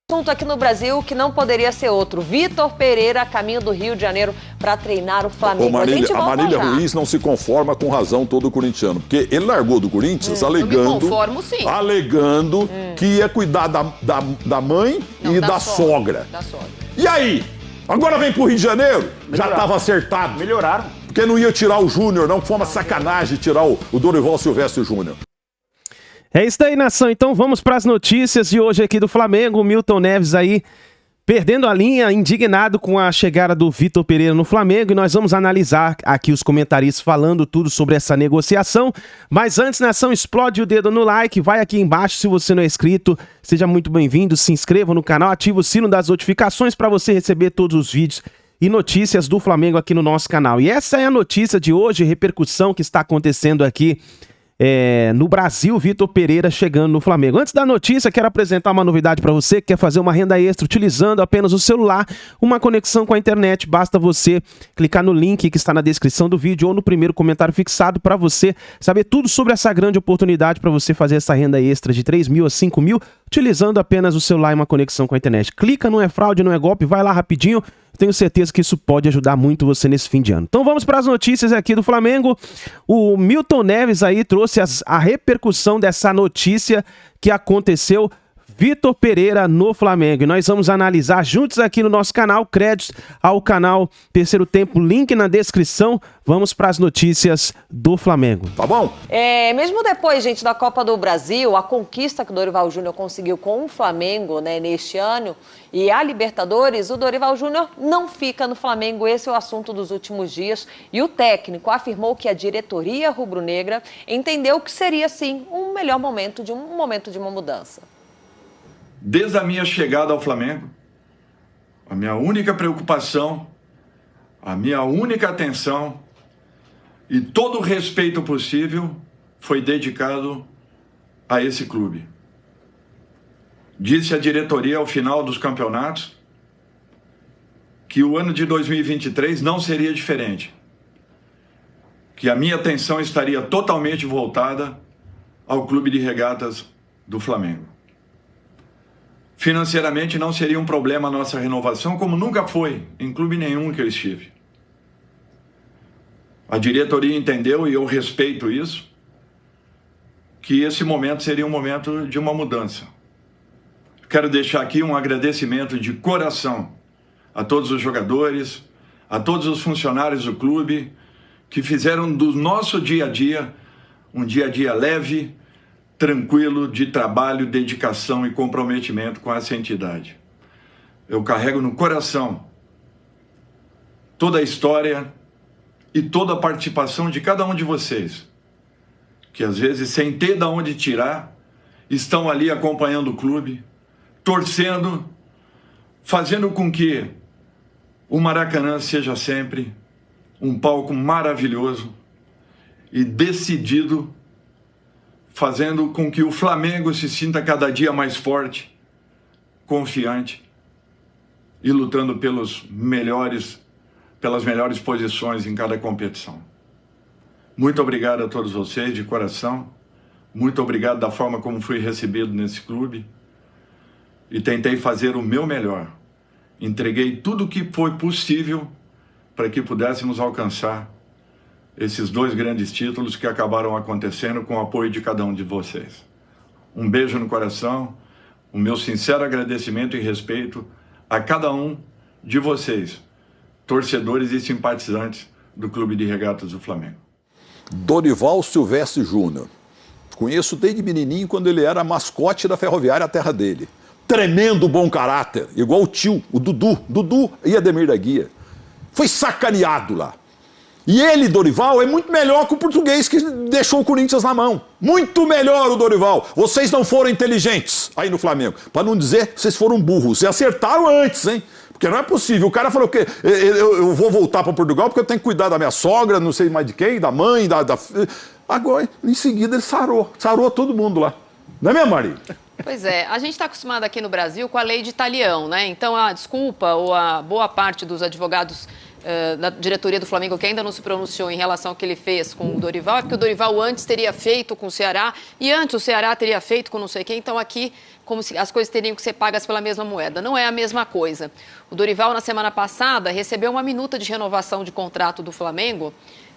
Assunto aqui no Brasil que não poderia ser outro. Vitor Pereira, a caminho do Rio de Janeiro para treinar o Flamengo. A Marília Ruiz não se conforma com razão todo corintiano, porque ele largou do Corinthians alegando que ia cuidar da mãe e da sogra. E aí? Agora vem pro Rio de Janeiro? Já estava acertado. Melhoraram. Porque não ia tirar o Júnior, não, que foi uma sacanagem tirar o Dorival Silvestre Júnior. É isso daí, nação. Então vamos para as notícias de hoje aqui do Flamengo. O Milton Neves aí perdendo a linha, indignado com a chegada do Vitor Pereira no Flamengo. E nós vamos analisar aqui os comentaristas falando tudo sobre essa negociação. Mas antes, nação, explode o dedo no like, vai aqui embaixo se você não é inscrito. Seja muito bem-vindo, se inscreva no canal, ative o sino das notificações para você receber todos os vídeos e notícias do Flamengo aqui no nosso canal. E essa é a notícia de hoje, repercussão que está acontecendo aqui no Brasil, Vitor Pereira chegando no Flamengo. Antes da notícia, quero apresentar uma novidade para você que quer fazer uma renda extra utilizando apenas o celular, uma conexão com a internet. Basta você clicar no link que está na descrição do vídeo ou no primeiro comentário fixado para você saber tudo sobre essa grande oportunidade para você fazer essa renda extra de 3 mil a 5 mil utilizando apenas o celular e uma conexão com a internet. Clica, não é fraude, não é golpe, vai lá rapidinho. Tenho certeza que isso pode ajudar muito você nesse fim de ano. Então vamos para as notícias aqui do Flamengo. O Milton Neves aí trouxe a repercussão dessa notícia que aconteceu. Vitor Pereira no Flamengo. E nós vamos analisar juntos aqui no nosso canal. Créditos ao canal Terceiro Tempo, link na descrição. Vamos para as notícias do Flamengo. Tá bom? Mesmo depois, gente, da Copa do Brasil, a conquista que o Dorival Júnior conseguiu com o Flamengo, né, neste ano, e a Libertadores, o Dorival Júnior não fica no Flamengo. Esse é o assunto dos últimos dias. E o técnico afirmou que a diretoria rubro-negra entendeu que seria, sim, um melhor momento de uma mudança. Desde a minha chegada ao Flamengo, a minha única preocupação, a minha única atenção e todo o respeito possível foi dedicado a esse clube. Disse a diretoria ao final dos campeonatos que o ano de 2023 não seria diferente, que a minha atenção estaria totalmente voltada ao Clube de Regatas do Flamengo. Financeiramente não seria um problema a nossa renovação, como nunca foi em clube nenhum que eu estive. A diretoria entendeu, e eu respeito isso, que esse momento seria um momento de uma mudança. Quero deixar aqui um agradecimento de coração a todos os jogadores, a todos os funcionários do clube, que fizeram do nosso dia a dia um dia a dia leve, tranquilo, de trabalho, dedicação e comprometimento com essa entidade. Eu carrego no coração toda a história e toda a participação de cada um de vocês, que às vezes, sem ter de onde tirar, estão ali acompanhando o clube, torcendo, fazendo com que o Maracanã seja sempre um palco maravilhoso e decidido, fazendo com que o Flamengo se sinta cada dia mais forte, confiante e lutando pelas melhores posições em cada competição. Muito obrigado a todos vocês, de coração. Muito obrigado da forma como fui recebido nesse clube. E tentei fazer o meu melhor. Entreguei tudo o que foi possível para que pudéssemos alcançar esses 2 grandes títulos que acabaram acontecendo com o apoio de cada um de vocês. Um beijo no coração, o meu sincero agradecimento e respeito a cada um de vocês, torcedores e simpatizantes do Clube de Regatas do Flamengo. Dorival Silvestre Júnior. Conheço desde menininho, quando ele era mascote da Ferroviária, a terra dele. Tremendo bom caráter, igual o tio, o Dudu e Ademir da Guia. Foi sacaneado lá. E ele, Dorival, é muito melhor que o português que deixou o Corinthians na mão. Muito melhor o Dorival. Vocês não foram inteligentes aí no Flamengo. Para não dizer que vocês foram burros. Vocês acertaram antes, hein? Porque não é possível. O cara falou que eu vou voltar para Portugal porque eu tenho que cuidar da minha sogra, não sei mais de quem, da mãe, Agora, em seguida, ele sarou todo mundo lá. Não é mesmo, Maria? Pois é, a gente está acostumado aqui no Brasil com a lei de talião, né? Então a desculpa ou a boa parte dos advogados da diretoria do Flamengo, que ainda não se pronunciou em relação ao que ele fez com o Dorival, é porque o Dorival antes teria feito com o Ceará e antes o Ceará teria feito com não sei quem. Então aqui como se as coisas teriam que ser pagas pela mesma moeda. Não é a mesma coisa. O Dorival, na semana passada, recebeu uma minuta de renovação de contrato do Flamengo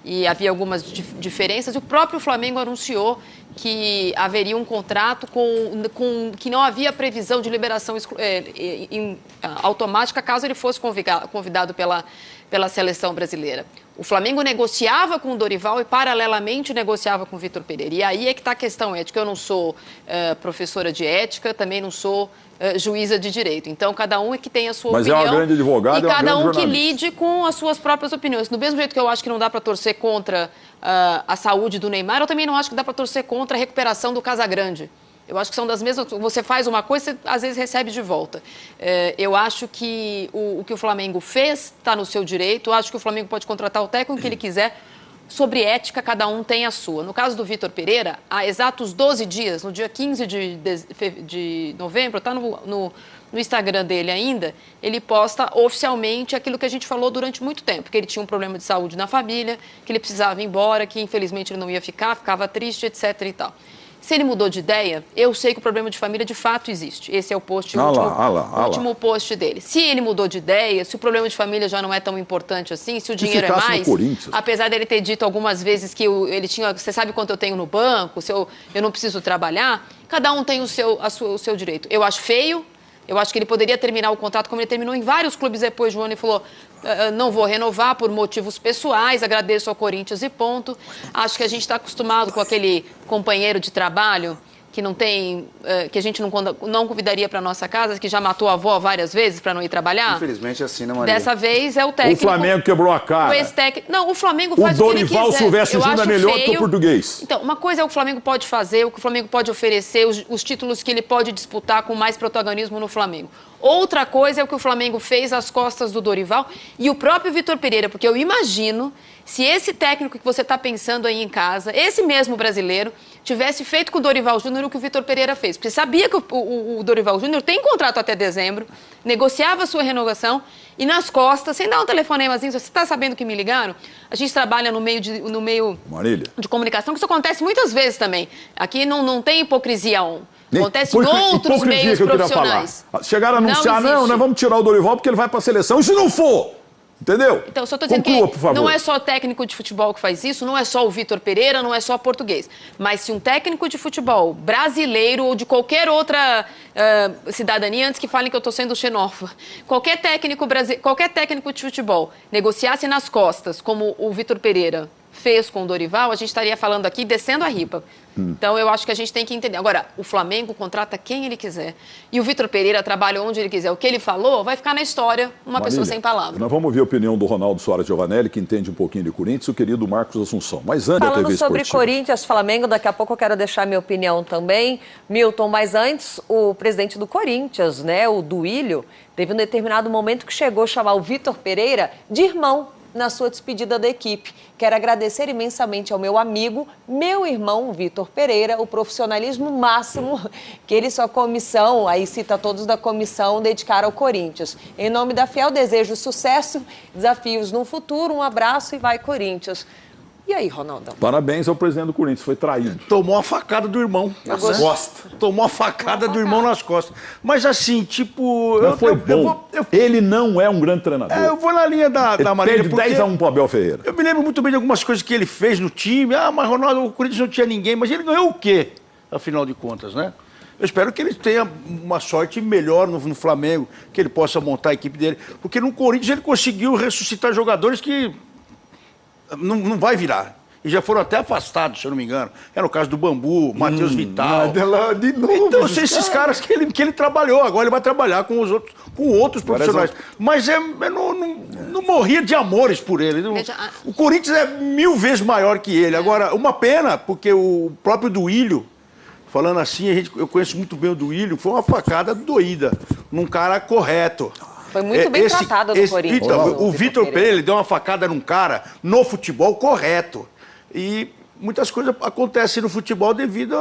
e havia algumas diferenças. E o próprio Flamengo anunciou que haveria um contrato que não havia previsão de liberação automática caso ele fosse convidado pela seleção brasileira. O Flamengo negociava com o Dorival e, paralelamente, negociava com o Vitor Pereira. E aí é que está a questão ética. Eu não sou professora de ética, também não sou juíza de direito. Então, cada um é que tem a sua opinião. Mas é uma grande advogada, e cada um que lide com as suas próprias opiniões. Do mesmo jeito que eu acho que não dá para torcer contra a saúde do Neymar, eu também não acho que dá para torcer contra a recuperação do Casagrande. Eu acho que são das mesmas... Você faz uma coisa, você às vezes recebe de volta. Eu acho que o que o Flamengo fez está no seu direito. Eu acho que o Flamengo pode contratar o técnico que ele quiser. Sobre ética, cada um tem a sua. No caso do Vitor Pereira, há exatos 12 dias, no dia 15 de novembro, está no Instagram dele ainda, ele posta oficialmente aquilo que a gente falou durante muito tempo, que ele tinha um problema de saúde na família, que ele precisava ir embora, que infelizmente ele não ia ficar, ficava triste, etc. e tal. Se ele mudou de ideia, eu sei que o problema de família de fato existe. Esse é o post, último post dele. Se ele mudou de ideia, se o problema de família já não é tão importante assim, se o dinheiro é mais, apesar dele ter dito algumas vezes que ele tinha, você sabe quanto eu tenho no banco, se eu não preciso trabalhar, cada um tem o seu direito. Eu acho feio. Eu acho que ele poderia terminar o contrato como ele terminou em vários clubes depois de um ano e falou: não vou renovar por motivos pessoais, agradeço ao Corinthians e ponto. Acho que a gente está acostumado com aquele companheiro de trabalho que não tem, que a gente não convidaria para nossa casa, que já matou a avó várias vezes para não ir trabalhar. Infelizmente é assim, não, Maria? Dessa vez é o técnico. O Flamengo quebrou a cara. Não, o Flamengo faz o que ele quiser. O Dorival Silvestre Júnior é melhor que o português. Então, uma coisa é o que o Flamengo pode fazer, o que o Flamengo pode oferecer, os títulos que ele pode disputar com mais protagonismo no Flamengo. Outra coisa é o que o Flamengo fez às costas do Dorival e o próprio Vitor Pereira, porque eu imagino se esse técnico que você está pensando aí em casa, esse mesmo brasileiro, tivesse feito com o Dorival Júnior o que o Vitor Pereira fez. Porque sabia que o Dorival Júnior tem contrato até dezembro, negociava a sua renovação e nas costas, sem dar um telefonemazinho, você está sabendo que me ligaram? A gente trabalha no meio de comunicação, que isso acontece muitas vezes também. Aqui não tem hipocrisia acontece em outros meios profissionais. Chegaram a anunciar, não, nós vamos tirar o Dorival porque ele vai para a seleção. E se não for? Entendeu? Então, eu só estou dizendo que não é só técnico de futebol que faz isso, não é só o Vitor Pereira, não é só português. Mas se um técnico de futebol brasileiro ou de qualquer outra cidadania, antes que falem que eu estou sendo xenófoba, qualquer técnico de futebol negociasse nas costas, como o Vitor Pereira fez com o Dorival, a gente estaria falando aqui descendo a ripa. Então, eu acho que a gente tem que entender. Agora, o Flamengo contrata quem ele quiser. E o Vitor Pereira trabalha onde ele quiser. O que ele falou vai ficar na história, uma pessoa sem palavras. Nós vamos ouvir a opinião do Ronaldo Soares Giovanelli, que entende um pouquinho de Corinthians, e o querido Marcos Assunção. Mas antes da TV Esportiva. Falando sobre Corinthians, Flamengo, daqui a pouco eu quero deixar minha opinião também. Milton, mas antes, o presidente do Corinthians, né, o Duílio, teve um determinado momento que chegou a chamar o Vitor Pereira de irmão na sua despedida da equipe. Quero agradecer imensamente ao meu amigo, meu irmão Vitor Pereira, o profissionalismo máximo que ele e sua comissão, aí cita todos da comissão, dedicaram ao Corinthians. Em nome da Fiel, desejo sucesso, desafios no futuro, um abraço e vai Corinthians. E aí, Ronaldo? Parabéns ao presidente do Corinthians, foi traído. Tomou a facada do irmão nas costas. Tomou a facada do irmão nas costas. Mas assim, tipo... Ele não é um grande treinador. Eu vou na linha da Marília. Ele perde 10-1 pro Abel Ferreira. Eu me lembro muito bem de algumas coisas que ele fez no time. Mas Ronaldo, o Corinthians não tinha ninguém. Mas ele ganhou o quê, afinal de contas, né? Eu espero que ele tenha uma sorte melhor no Flamengo, que ele possa montar a equipe dele. Porque no Corinthians ele conseguiu ressuscitar jogadores que... Não vai virar. E já foram até afastados, se eu não me engano. Era o caso do Bambu, Matheus Vital. De novo, então, esses caras que ele trabalhou. Agora ele vai trabalhar com outros profissionais. Mas não morria de amores por ele. O Corinthians é 1000 vezes maior que ele. Agora, uma pena, porque o próprio Duílio, falando assim, eu conheço muito bem o Duílio, foi uma facada doída num cara correto. Foi muito bem tratado no Corinthians. Então, o Vitor Pereira, ele deu uma facada num cara no futebol correto. E muitas coisas acontecem no futebol devido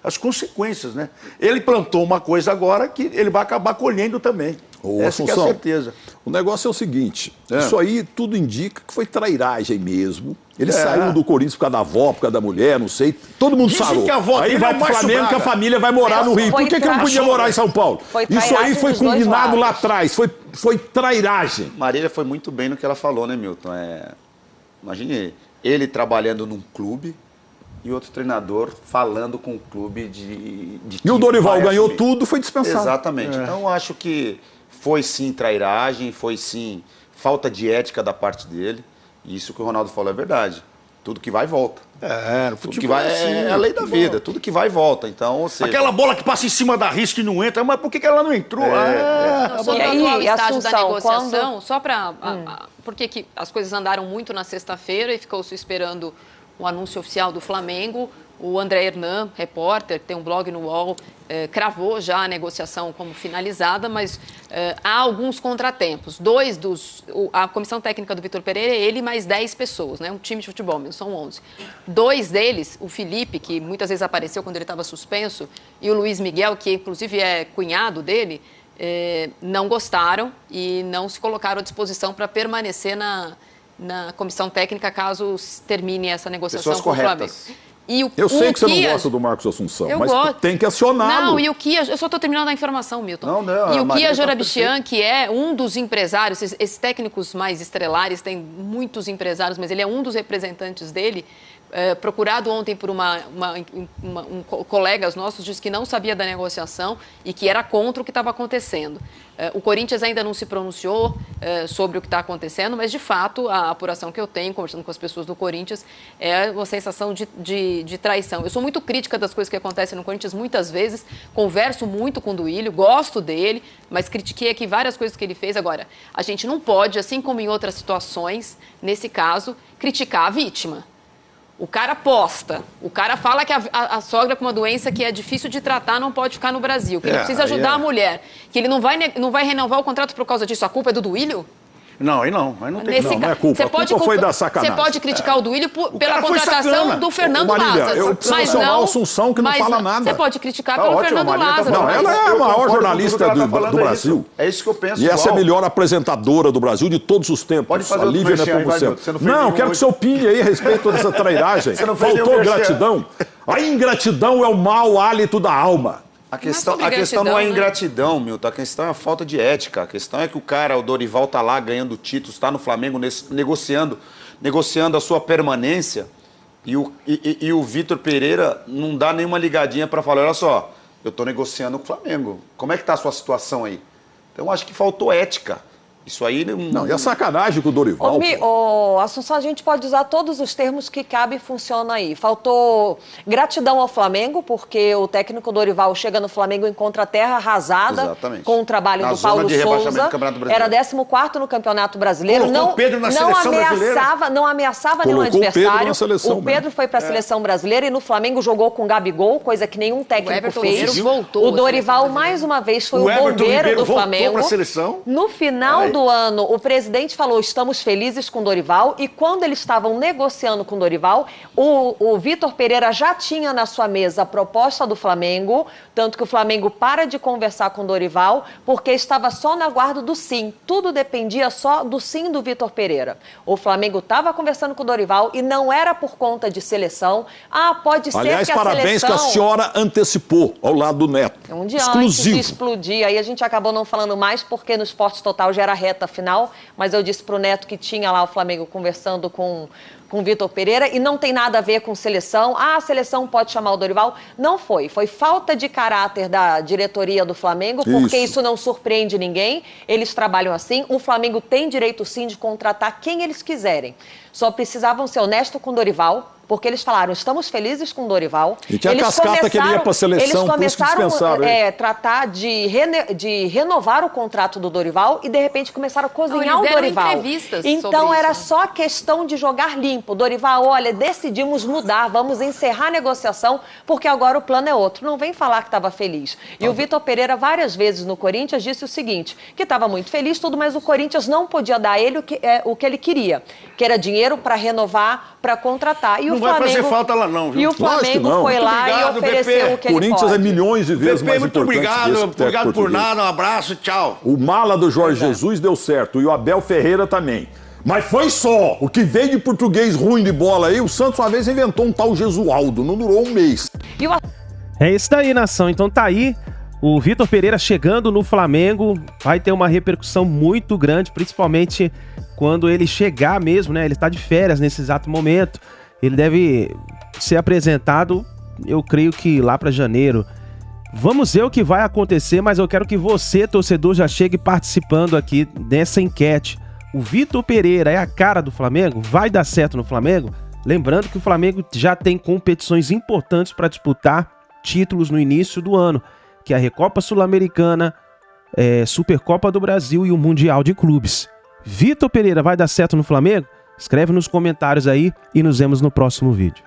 às consequências, né? Ele plantou uma coisa agora que ele vai acabar colhendo também. Essa que é a certeza. O negócio é o seguinte, isso aí tudo indica que foi trairagem mesmo. Ele saiu do Corinthians por causa da avó, por causa da mulher, não sei. Todo mundo Dizem sarou. que a avó Aí dele vai é o pro Márcio Flamengo que a Braga. família vai morar no Rio. Por que não podia morar em São Paulo? Isso aí foi combinado lá atrás, foi trairagem. Marília foi muito bem no que ela falou, né, Milton? Imagine ele trabalhando num clube e outro treinador falando com o clube de E o Dorival ganhou assumir. tudo, foi dispensado. Exatamente. Então, eu acho que foi sim trairagem, foi sim falta de ética da parte dele. E isso que o Ronaldo falou é verdade. Tudo que vai e volta. No Tudo que vai é a lei da vida. Tudo que vai e volta. Então, ou seja, Aquela bola que passa em cima da risca e não entra, mas por que ela não entrou? Não, sobre o atual estágio da Assunção, negociação, só para... Porque que as coisas andaram muito na sexta-feira e ficou-se esperando o anúncio oficial do Flamengo. O André Hernan, repórter, que tem um blog no UOL, cravou já a negociação como finalizada, mas há alguns contratempos. A comissão técnica do Vitor Pereira é ele mais 10 pessoas, né? Um time de futebol, mesmo, são 11. 2 deles, o Felipe, que muitas vezes apareceu quando ele estava suspenso, e o Luiz Miguel, que inclusive é cunhado dele, não gostaram e não se colocaram à disposição para permanecer na comissão técnica caso termine essa negociação pessoas com o Flamengo. corretas. Eu sei que você não gosta do Marcos Assunção, mas tem que acioná-lo. Não, e o Kia, eu só estou terminando a informação, Milton. Não, e o Kia tá Jorabichian, que é um dos empresários, esses técnicos mais estrelares, tem muitos empresários, mas ele é um dos representantes dele, procurado ontem por colegas nossos, disse que não sabia da negociação e que era contra o que estava acontecendo. O Corinthians ainda não se pronunciou sobre o que está acontecendo, mas, de fato, a apuração que eu tenho, conversando com as pessoas do Corinthians, é uma sensação de traição. Eu sou muito crítica das coisas que acontecem no Corinthians muitas vezes, converso muito com o Duílio, gosto dele, mas critiquei aqui várias coisas que ele fez. Agora, a gente não pode, assim como em outras situações, nesse caso, criticar a vítima. O cara posta, o cara fala que a sogra com uma doença que é difícil de tratar não pode ficar no Brasil, que ele precisa ajudar a mulher, que ele não vai renovar o contrato por causa disso. A culpa é do Duílio? Não, aí não tem Não é culpa. A culpa foi da sacanagem. Você pode criticar o Duílio pela contratação do Fernando Marília, Lázaro. eu preciso acionar a Assunção, que não fala nada. Você pode criticar pelo Fernando Lázaro. Não, ela é a maior jornalista do Brasil. É isso que eu penso. E essa é a melhor apresentadora do Brasil de todos os tempos. Pode fazer a Lívia Nepomuceno. Não, quero que você opine aí a respeito dessa trairagem. Faltou gratidão. A ingratidão é o mau hálito da alma. A questão não é ingratidão, Milton. A questão é a falta de ética. A questão é que o Dorival tá lá ganhando títulos, está no Flamengo negociando a sua permanência e o Vitor Pereira não dá nenhuma ligadinha para falar, olha só, eu estou negociando com o Flamengo. Como é que está a sua situação aí? Então, acho que faltou ética. Isso aí não. E a sacanagem com o Dorival. Assunção, a gente pode usar todos os termos que cabe e funciona aí. Faltou gratidão ao Flamengo, porque o técnico Dorival chega no Flamengo e encontra a terra arrasada. Exatamente. Com o trabalho Na do Paulo zona de rebaixamento Souza. do Campeonato Brasileiro. Era 14º no Campeonato Brasileiro. Colocou o Pedro na seleção brasileira. Não ameaçava nenhum Colocou adversário. o Pedro na seleção o Pedro foi para a seleção brasileira e no Flamengo jogou com o Gabigol, coisa que nenhum técnico fez. Voltou o Dorival, mais uma vez, foi o bombeiro do Flamengo. Pra seleção. No final do ano, o presidente falou, estamos felizes com o Dorival, e quando eles estavam negociando com o Dorival, o Vitor Pereira já tinha na sua mesa a proposta do Flamengo, tanto que o Flamengo para de conversar com o Dorival, porque estava só no aguardo do sim. Tudo dependia só do sim do Vitor Pereira. O Flamengo estava conversando com o Dorival e não era por conta de seleção. Pode ser Aliás, que a parabéns seleção... que a senhora antecipou ao lado do Neto. Um dia exclusivo. antes de explodir. Aí a gente acabou não falando mais, porque no Esporte Total já era reta final, mas eu disse para o Neto que tinha lá o Flamengo conversando com o Vitor Pereira e não tem nada a ver com seleção. A seleção pode chamar o Dorival. Não foi. Foi falta de caráter da diretoria do Flamengo, porque isso não surpreende ninguém. Eles trabalham assim. O Flamengo tem direito, sim, de contratar quem eles quiserem. Só precisavam ser honestos com o Dorival, porque eles falaram, estamos felizes com o Dorival. E tinha a cascata que ele ia para a seleção, por isso que dispensaram. Tratar de renovar o contrato do Dorival e, de repente, começaram a cozinhar o Dorival. Então, era só questão de jogar limpo. Dorival, olha, decidimos mudar, vamos encerrar a negociação, porque agora o plano é outro. Não vem falar que estava feliz. E o Vitor Pereira, várias vezes no Corinthians, disse o seguinte, que estava muito feliz, tudo, mas o Corinthians não podia dar a ele o que ele queria, que era dinheiro para renovar, para contratar. E não vai fazer falta lá não, viu? E o Flamengo foi lá obrigado, e ofereceu VP. o que ele Corinthians pode. é milhões de vezes VP, mais muito importante obrigado. que esse Obrigado por português. nada, um abraço, tchau. O mala do Jorge Jesus deu certo e o Abel Ferreira também. Mas foi só. O que veio de português ruim de bola aí, o Santos uma vez inventou um tal Jesualdo, não durou um mês. E o É isso daí, nação. Então tá aí o Vitor Pereira chegando no Flamengo. Vai ter uma repercussão muito grande, principalmente quando ele chegar mesmo, né? Ele tá de férias nesse exato momento. Ele deve ser apresentado, eu creio que lá para janeiro. Vamos ver o que vai acontecer, mas eu quero que você, torcedor, já chegue participando aqui dessa enquete. O Vitor Pereira é a cara do Flamengo? Vai dar certo no Flamengo? Lembrando que o Flamengo já tem competições importantes para disputar títulos no início do ano, que é a Recopa Sul-Americana, Supercopa do Brasil e o Mundial de Clubes. Vitor Pereira vai dar certo no Flamengo? Escreve nos comentários aí e nos vemos no próximo vídeo.